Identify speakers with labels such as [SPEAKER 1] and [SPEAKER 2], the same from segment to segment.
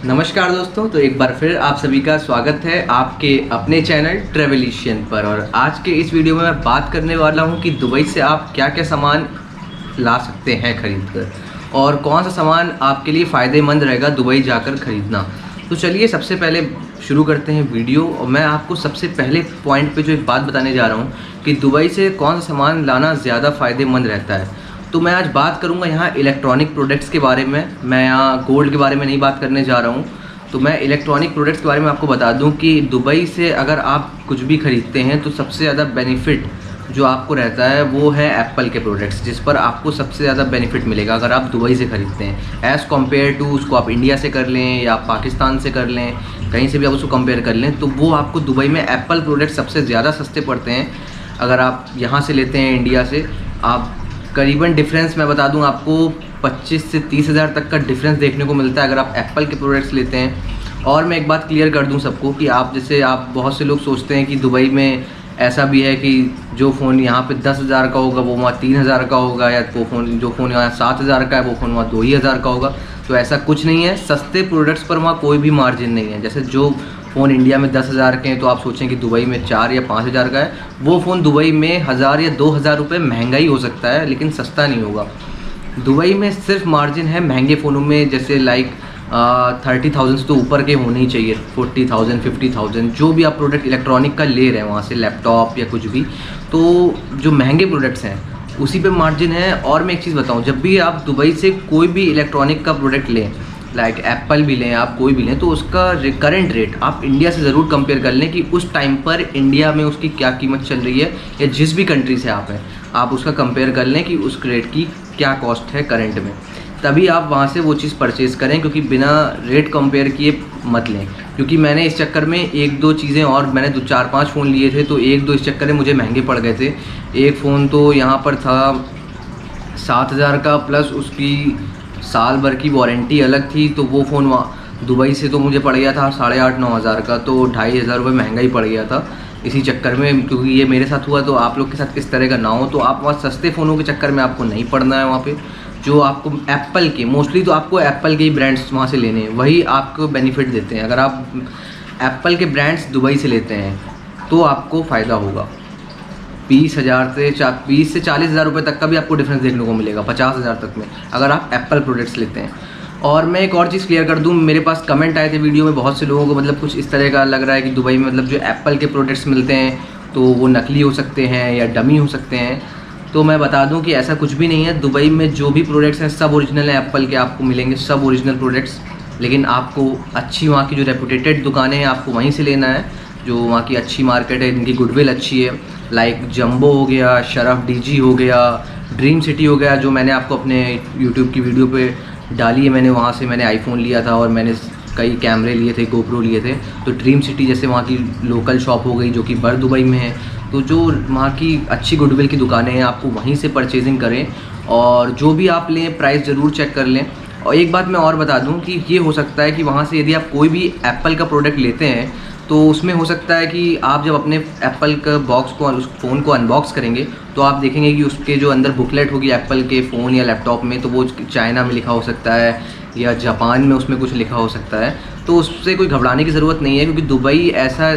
[SPEAKER 1] नमस्कार दोस्तों, तो एक बार फिर आप सभी का स्वागत है आपके अपने चैनल ट्रेवलिशियन पर। और आज के इस वीडियो में मैं बात करने वाला हूं कि दुबई से आप क्या क्या सामान ला सकते हैं खरीद कर, और कौन सा सामान आपके लिए फ़ायदेमंद रहेगा दुबई जाकर ख़रीदना। तो चलिए सबसे पहले शुरू करते हैं वीडियो। और मैं आपको सबसे पहले पॉइंट पे जो एक बात बताने जा रहा हूँ कि दुबई से कौन सा सामान लाना ज़्यादा फ़ायदेमंद रहता है। तो मैं आज बात करूंगा यहाँ इलेक्ट्रॉनिक प्रोडक्ट्स के बारे में। मैं यहाँ गोल्ड के बारे में नहीं बात करने जा रहा हूँ। तो मैं इलेक्ट्रॉनिक प्रोडक्ट्स के बारे में आपको बता दूं कि दुबई से अगर आप कुछ भी ख़रीदते हैं तो सबसे ज़्यादा बेनिफिट जो आपको रहता है वो है एप्पल के प्रोडक्ट्स, जिस पर आपको सबसे ज़्यादा बेनिफिट मिलेगा अगर आप दुबई से ख़रीदते हैं एज़ कम्पेयर टू उसको आप इंडिया से कर लें या पाकिस्तान से कर लें, कहीं से भी आप उसको कंपेयर कर लें तो वो आपको दुबई में एप्पल प्रोडक्ट सबसे ज़्यादा सस्ते पड़ते हैं। अगर आप यहाँ से लेते हैं इंडिया से, आप करीबन डिफरेंस मैं बता दूं आपको 25 से 30 हज़ार तक का डिफरेंस देखने को मिलता है अगर आप एप्पल के प्रोडक्ट्स लेते हैं। और मैं एक बात क्लियर कर दूं सबको कि आप जैसे आप बहुत से लोग सोचते हैं कि दुबई में ऐसा भी है कि जो फ़ोन यहाँ पे 10,000 का होगा वो वहाँ 3,000 का होगा, या वो फ़ोन यहाँ 7,000 का है वो फ़ोन वहाँ 2,000 का होगा। तो ऐसा कुछ नहीं है। सस्ते प्रोडक्ट्स पर वहाँ कोई भी मार्जिन नहीं है। जैसे जो फ़ोन इंडिया में 10,000 के हैं तो आप सोचें कि दुबई में 4 या 5,000 का है, वो फ़ोन दुबई में 1,000 या 2,000 रुपये महंगा ही हो सकता है, लेकिन सस्ता नहीं होगा। दुबई में सिर्फ मार्जिन है महंगे फ़ोनों में, जैसे लाइक 30,000 से तो ऊपर के होने ही चाहिए, 40,000 50,000 जो भी आप प्रोडक्ट इलेक्ट्रॉनिक का ले रहे हैं वहाँ से, लैपटॉप या कुछ भी। तो जो महंगे प्रोडक्ट्स हैं उसी पे मार्जिन है। और मैं एक चीज़ बताऊँ, जब भी आप दुबई से कोई भी इलेक्ट्रॉनिक का प्रोडक्ट लें, लाइक एप्पल भी लें, आप कोई भी लें, तो उसका करंट रेट आप इंडिया से ज़रूर कंपेयर कर लें कि उस टाइम पर इंडिया में उसकी क्या कीमत चल रही है, या जिस भी कंट्री से आप हैं आप उसका कंपेयर कर लें कि उस रेट की क्या कॉस्ट है करंट में, तभी आप वहाँ से वो चीज़ परचेज़ करें। क्योंकि बिना रेट कंपेयर किए मत लें। क्योंकि मैंने इस चक्कर में एक दो चीज़ें, और मैंने 4-5 फ़ोन लिए थे तो एक दो इस चक्कर में मुझे महंगे पड़ गए थे। एक फ़ोन तो यहाँ पर था 7,000 का, प्लस उसकी साल भर की वारंटी अलग थी, तो वो फ़ोन वहाँ दुबई से तो मुझे पड़ गया था 8,500-9 हज़ार का, तो 2,500 रुपये महंगा ही पड़ गया था इसी चक्कर में। क्योंकि ये मेरे साथ हुआ, तो आप लोग के साथ किस तरह का ना हो। तो आप वहाँ सस्ते फ़ोनों के चक्कर में आपको नहीं पड़ना है। वहाँ पे जो आपको एप्पल के, मोस्टली तो आपको एप्पल के ही ब्रांड्स वहाँ से लेने हैं, वही आपको बेनिफिट देते हैं। अगर आप एप्पल के ब्रांड्स दुबई से लेते हैं तो आपको फ़ायदा होगा। 20,000 से 40,000 रुपये तक का भी आपको डिफरेंस देखने को मिलेगा, 50,000 तक में, अगर आप एप्पल प्रोडक्ट्स लेते हैं। और मैं एक और चीज़ क्लियर कर दूं, मेरे पास कमेंट आए थे वीडियो में, बहुत से लोगों को मतलब कुछ इस तरह का लग रहा है कि दुबई में मतलब जो एप्पल के प्रोडक्ट्स मिलते हैं तो वो नकली हो सकते हैं या डमी हो सकते हैं। तो मैं बता दूं कि ऐसा कुछ भी नहीं है। दुबई में जो भी प्रोडक्ट्स हैं सब ओरिजिनल हैं, एप्पल के आपको मिलेंगे सब ओरिजिनल प्रोडक्ट्स। लेकिन आपको अच्छी वहाँ की जो रेपुटेटेड दुकानें हैं आपको वहीं से लेना है, जो वहाँ की अच्छी मार्केट है, जिनकी गुडविल अच्छी है, लाइक जंबो हो गया, शरफ डीजी हो गया, ड्रीम सिटी हो गया, जो मैंने आपको अपने यूट्यूब की वीडियो पे डाली है। मैंने वहाँ से मैंने आईफोन लिया था और मैंने कई कैमरे लिए थे, गोप्रो लिए थे। तो ड्रीम सिटी जैसे वहाँ की लोकल शॉप हो गई जो कि बर दुबई में है। तो जो वहाँ की अच्छी गुडविल की दुकानें हैं आपको वहीं से परचेजिंग करें, और जो भी आप लें प्राइस ज़रूर चेक कर लें। और एक बात मैं और बता दूं कि ये हो सकता है कि वहाँ से यदि आप कोई भी एप्पल का प्रोडक्ट लेते हैं तो उसमें हो सकता है कि आप जब अपने एप्पल का बॉक्स को, उस फ़ोन को अनबॉक्स करेंगे तो आप देखेंगे कि उसके जो अंदर बुकलेट होगी एप्पल के फ़ोन या लैपटॉप में, तो वो चाइना में लिखा हो सकता है या जापान में उसमें कुछ लिखा हो सकता है। तो उससे कोई घबराने की ज़रूरत नहीं है, क्योंकि दुबई ऐसा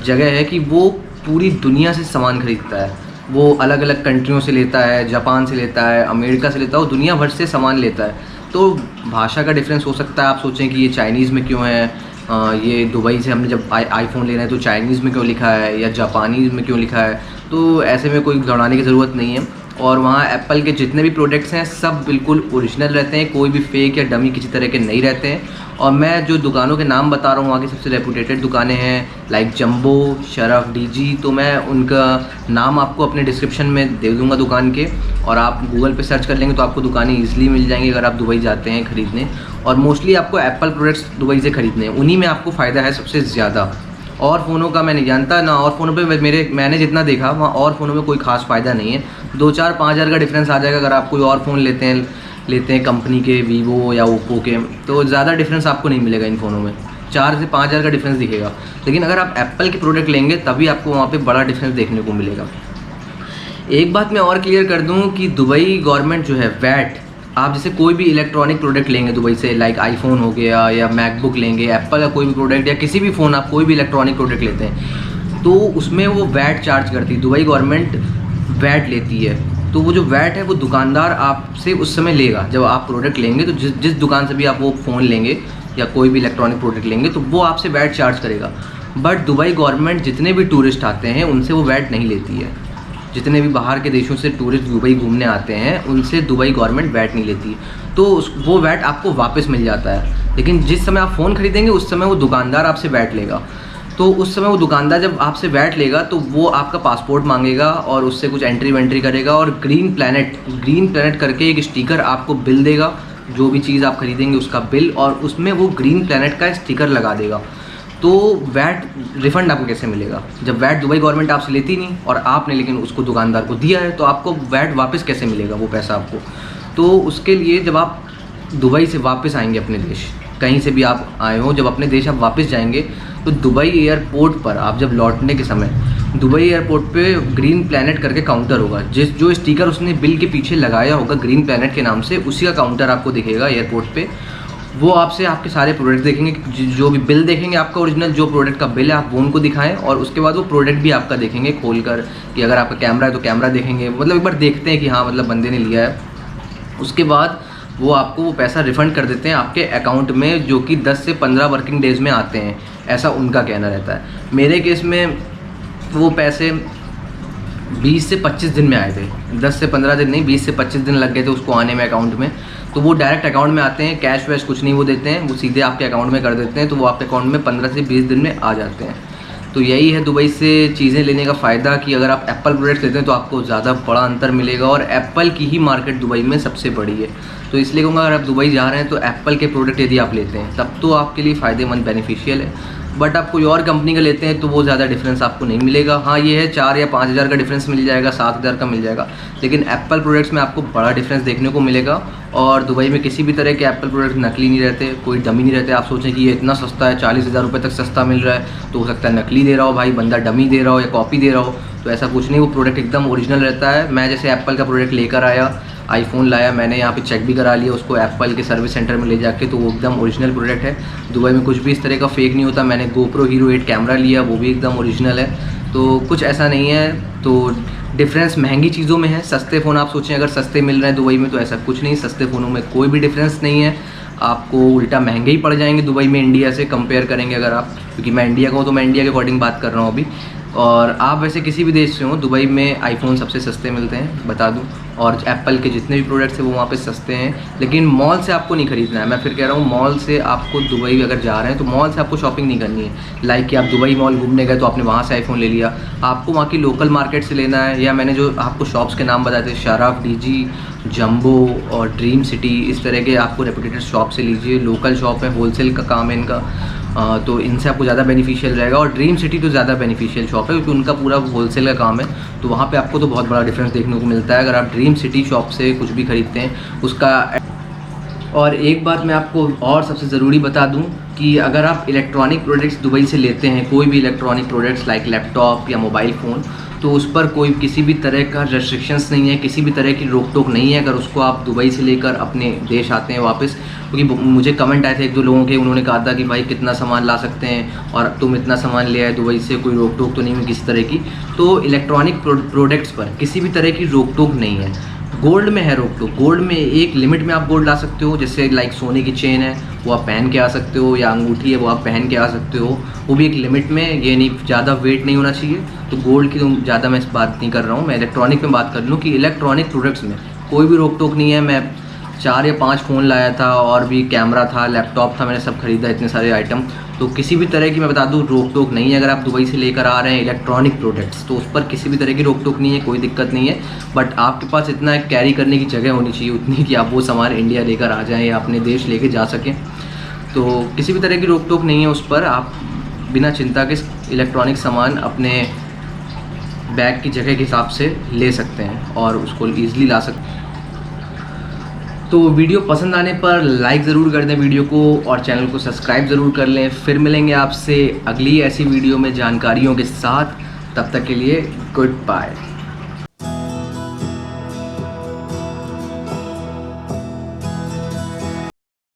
[SPEAKER 1] जगह है कि वो पूरी दुनिया से सामान खरीदता है। वो अलग अलग कंट्रियों से लेता है, जापान से लेता है, अमेरिका से लेता है, वो दुनिया भर से सामान लेता है। तो भाषा का डिफरेंस हो सकता है, आप सोचें कि ये चाइनीज़ में क्यों है, ये दुबई से हमने जब आईफोन लेना है तो चाइनीज़ में क्यों लिखा है या जापानीज़ में क्यों लिखा है। तो ऐसे में कोई घबराने की ज़रूरत नहीं है। और वहाँ एप्पल के जितने भी प्रोडक्ट्स हैं सब बिल्कुल ओरिजिनल रहते हैं, कोई भी फेक या डमी किसी तरह के नहीं रहते हैं। और मैं जो दुकानों के नाम बता रहा हूँ वहाँ की सबसे रेपुटेटेड दुकानें हैं, लाइक जंबो, शरफ डीजी, तो मैं उनका नाम आपको अपने डिस्क्रिप्शन में दे दूँगा दुकान के, और आप गूगल पे सर्च कर लेंगे तो आपको दुकानें ईजिली मिल जाएंगी अगर आप दुबई जाते हैं ख़रीदने। और मोस्टली आपको एप्पल प्रोडक्ट्स दुबई से ख़रीदने हैं, उन्हीं में आपको फ़ायदा है सबसे ज़्यादा। और फ़ोनों का मैं नहीं जानता ना, और फ़ोनों पे मैंने जितना देखा वहाँ और फ़ोनों में कोई ख़ास फ़ायदा नहीं है। 2-4-5 हज़ार का डिफरेंस आ जाएगा अगर आप कोई और फ़ोन लेते हैं कंपनी के, वीवो या ओप्पो के, तो ज़्यादा डिफरेंस आपको नहीं मिलेगा इन फ़ोनों में। 4 से 5 हज़ार का डिफरेंस दिखेगा। लेकिन अगर आप एप्पल के प्रोडक्ट लेंगे तभी आपको वहाँ पे बड़ा डिफरेंस देखने को मिलेगा। एक बात मैं और क्लियर कर दूँ कि दुबई गवर्नमेंट जो है वैट आप जैसे कोई भी इलेक्ट्रॉनिक प्रोडक्ट लेंगे दुबई से, लाइक आईफोन हो गया या मैकबुक लेंगे, एप्पल का कोई भी प्रोडक्ट या किसी भी फ़ोन, आप कोई भी इलेक्ट्रॉनिक प्रोडक्ट लेते हैं तो उसमें वो वैट चार्ज करती है, दुबई गवर्नमेंट वैट लेती है। तो वो जो वैट है वो दुकानदार आपसे उस समय लेगा जब आप प्रोडक्ट लेंगे। तो जिस दुकान से भी आप वो फ़ोन लेंगे या कोई भी इलेक्ट्रॉनिक प्रोडक्ट लेंगे तो वो आपसे वैट चार्ज करेगा। बट दुबई गवर्नमेंट जितने भी टूरिस्ट आते हैं उनसे वो वैट नहीं लेती है। जितने भी बाहर के देशों से टूरिस्ट दुबई घूमने आते हैं उनसे दुबई गवर्नमेंट वैट नहीं लेती है। तो वो वैट आपको वापस मिल जाता है। लेकिन जिस समय आप फ़ोन खरीदेंगे उस समय वो दुकानदार आपसे वैट लेगा। तो उस समय वो दुकानदार जब आपसे वैट लेगा तो वो आपका पासपोर्ट मांगेगा और उससे कुछ एंट्री वेंट्री करेगा और ग्रीन प्लैनेट करके एक स्टिकर आपको बिल देगा, जो भी चीज़ आप खरीदेंगे उसका बिल, और उसमें वो ग्रीन प्लैनेट का स्टिकर लगा देगा। तो वैट रिफ़ंड आपको कैसे मिलेगा जब वैट दुबई गवर्नमेंट आपसे लेती नहीं और आपने लेकिन उसको दुकानदार को दिया है, तो आपको वैट वापस कैसे मिलेगा वो पैसा आपको। तो उसके लिए जब आप दुबई से वापस आएंगे अपने देश, कहीं से भी आप आए हो, जब अपने देश आप वापस जाएंगे तो दुबई एयरपोर्ट पर आप जब लौटने के समय दुबई एयरपोर्ट पे ग्रीन प्लैनेट करके काउंटर होगा। जो स्टिकर उसने बिल के पीछे लगाया होगा ग्रीन प्लैनेट के नाम से, उसी का काउंटर आपको दिखेगा एयरपोर्ट पे। वो आपसे आपके सारे प्रोडक्ट देखेंगे, जो भी बिल देखेंगे आपका ओरिजिनल जो प्रोडक्ट का बिल है आप वो उनको दिखाएं, और उसके बाद वो प्रोडक्ट भी आपका देखेंगे खोल कर कि अगर आपका कैमरा है तो कैमरा देखेंगे, मतलब एक बार देखते हैं कि हाँ मतलब बंदे ने लिया है। उसके बाद वो आपको वो पैसा रिफ़ंड कर देते हैं आपके अकाउंट में, जो कि 10 से 15 वर्किंग डेज़ में आते हैं, ऐसा उनका कहना रहता है। मेरे केस में वो पैसे 20 से 25 दिन में आए थे, 10 से 15 दिन नहीं, 20 से 25 दिन लग गए थे उसको आने में अकाउंट में। तो वो डायरेक्ट अकाउंट में आते हैं, कैश वैश कुछ नहीं वो देते हैं, वो सीधे आपके अकाउंट में कर देते हैं। तो वो आपके अकाउंट में 15 से 20 दिन में आ जाते हैं। तो यही है दुबई से चीज़ें लेने का फ़ायदा कि अगर आप एप्पल प्रोडक्ट्स लेते हैं तो आपको ज़्यादा बड़ा अंतर मिलेगा, और एप्पल की ही मार्केट दुबई में सबसे बड़ी है। तो इसलिए कहूँगा अगर आप दुबई जा रहे हैं तो एप्पल के प्रोडक्ट यदि आप लेते हैं तब तो आपके लिए फ़ायदेमंद बेनिफिशियल है। बट आप कोई और कंपनी का लेते हैं तो वो ज़्यादा डिफरेंस आपको नहीं मिलेगा। हाँ ये है 4 या 5 हज़ार का डिफरेंस मिल जाएगा, 7 हज़ार का मिल जाएगा, लेकिन एप्पल प्रोडक्ट्स में आपको बड़ा डिफरेंस देखने को मिलेगा। और दुबई में किसी भी तरह के एप्पल प्रोडक्ट नकली नहीं रहते, कोई डमी नहीं रहते। आप सोचें कि ये इतना सस्ता है, 40,000 रुपये तक सस्ता मिल रहा है, तो हो सकता है नकली दे रहा हो भाई बंदा, डमी दे रहा हो या कॉपी दे रहा हो। तो ऐसा कुछ नहीं, वो प्रोडक्ट एकदम ओरिजिनल रहता है। मैं जैसे एप्पल का प्रोडक्ट लेकर आया, आईफोन लाया, मैंने यहाँ पे चेक भी करा लिया उसको एप्पल के सर्विस सेंटर में ले जाके, तो वो एकदम ओरिजिनल प्रोडक्ट है। दुबई में कुछ भी इस तरह का फेक नहीं होता। मैंने GoPro Hero 8 कैमरा लिया, वो भी एकदम ओरिजिनल है। तो कुछ ऐसा नहीं है। तो डिफरेंस महंगी चीज़ों में है। सस्ते फ़ोन आप सोचें अगर सस्ते मिल रहे हैं दुबई में, तो ऐसा कुछ नहीं, सस्ते फ़ोनों में कोई भी डिफरेंस नहीं है। आपको उल्टा महंगे ही पड़ जाएंगे दुबई में इंडिया से कंपेयर करेंगे अगर आप, क्योंकि मैं इंडिया का हूँ तो मैं इंडिया के अकॉर्डिंग बात कर रहा हूँ अभी। और आप वैसे किसी भी देश से हो, दुबई में आईफोन सबसे सस्ते मिलते हैं बता दूं, और एप्पल के जितने भी प्रोडक्ट्स हैं वो वहाँ पे सस्ते हैं। लेकिन मॉल से आपको नहीं खरीदना है। मैं फिर कह रहा हूँ मॉल से आपको, दुबई अगर जा रहे हैं तो मॉल से आपको शॉपिंग नहीं करनी है। लाइक कि आप दुबई मॉल घूमने गए तो आपने वहाँ से आईफोन ले लिया, आपको वहाँ की लोकल मार्केट से लेना है। या मैंने जो आपको शॉप्स के नाम बताए थे, शाराफ, DG, जंबो और ड्रीम सिटी, इस तरह के आपको रेपुटेड शॉप से लीजिए। लोकल शॉप है, होलसेल का काम है इनका, तो इनसे आपको ज़्यादा बेनिफिशियल रहेगा। और ड्रीम सिटी तो ज़्यादा बेनिफिशियल शॉप है क्योंकि उनका पूरा होलसेल का काम है, तो वहाँ पे आपको तो बहुत बड़ा डिफरेंस देखने को मिलता है अगर आप ड्रीम सिटी शॉप से कुछ भी खरीदते हैं उसका। और एक बात मैं आपको और सबसे ज़रूरी बता दूं कि अगर आप इलेक्ट्रॉनिक प्रोडक्ट्स दुबई से लेते हैं, कोई भी इलेक्ट्रॉनिक प्रोडक्ट्स लाइक लैपटॉप या मोबाइल फ़ोन, तो उस पर कोई किसी भी तरह का रेस्ट्रिक्शंस नहीं है, किसी भी तरह की रोक टोक नहीं है अगर उसको आप दुबई से लेकर अपने देश आते हैं वापस। क्योंकि मुझे कमेंट आए थे 1-2 लोगों के, उन्होंने कहा था कि भाई कितना सामान ला सकते हैं और तुम इतना सामान ले आए दुबई से, कोई रोक टोक तो नहीं है किसी तरह की। तो इलेक्ट्रॉनिक प्रोडक्ट्स पर किसी भी तरह की रोक टोक नहीं है। गोल्ड में है रोक टोक, गोल्ड में एक लिमिट में आप गोल्ड ला सकते हो, जैसे लाइक सोने की चेन है वो आप पहन के आ सकते हो, या अंगूठी है वो आप पहन के आ सकते हो, वो भी एक लिमिट में, ये नहीं ज़्यादा वेट नहीं होना चाहिए। तो गोल्ड की तो ज़्यादा मैं इस बात नहीं कर रहा हूँ, मैं इलेक्ट्रॉनिक में बात कर लूँ कि इलेक्ट्रॉनिक प्रोडक्ट्स में कोई भी रोक टोक नहीं है। मैं 4 या 5 फ़ोन लाया था और भी कैमरा था, लैपटॉप था, मैंने सब खरीदा, इतने सारे आइटम। तो किसी भी तरह की मैं बता दूं रोक टोक नहीं है। अगर आप दुबई से लेकर आ रहे हैं इलेक्ट्रॉनिक प्रोडक्ट्स तो उस पर किसी भी तरह की रोक टोक नहीं है, कोई दिक्कत नहीं है। बट आपके पास इतना कैरी करने की जगह होनी चाहिए उतनी कि आप वो सामान इंडिया लेकर आ जाएँ या अपने देश लेके जा सकें। तो किसी भी तरह की रोक टोक नहीं है उस पर, आप बिना चिंता के इलेक्ट्रॉनिक सामान अपने बैग की जगह के हिसाब से ले सकते हैं और उसको ईज़िली ला सकते हैं। तो वीडियो पसंद आने पर लाइक ज़रूर कर दें वीडियो को, और चैनल को सब्सक्राइब ज़रूर कर लें। फिर मिलेंगे आपसे अगली ऐसी वीडियो में जानकारियों के साथ, तब तक के लिए गुड बाय।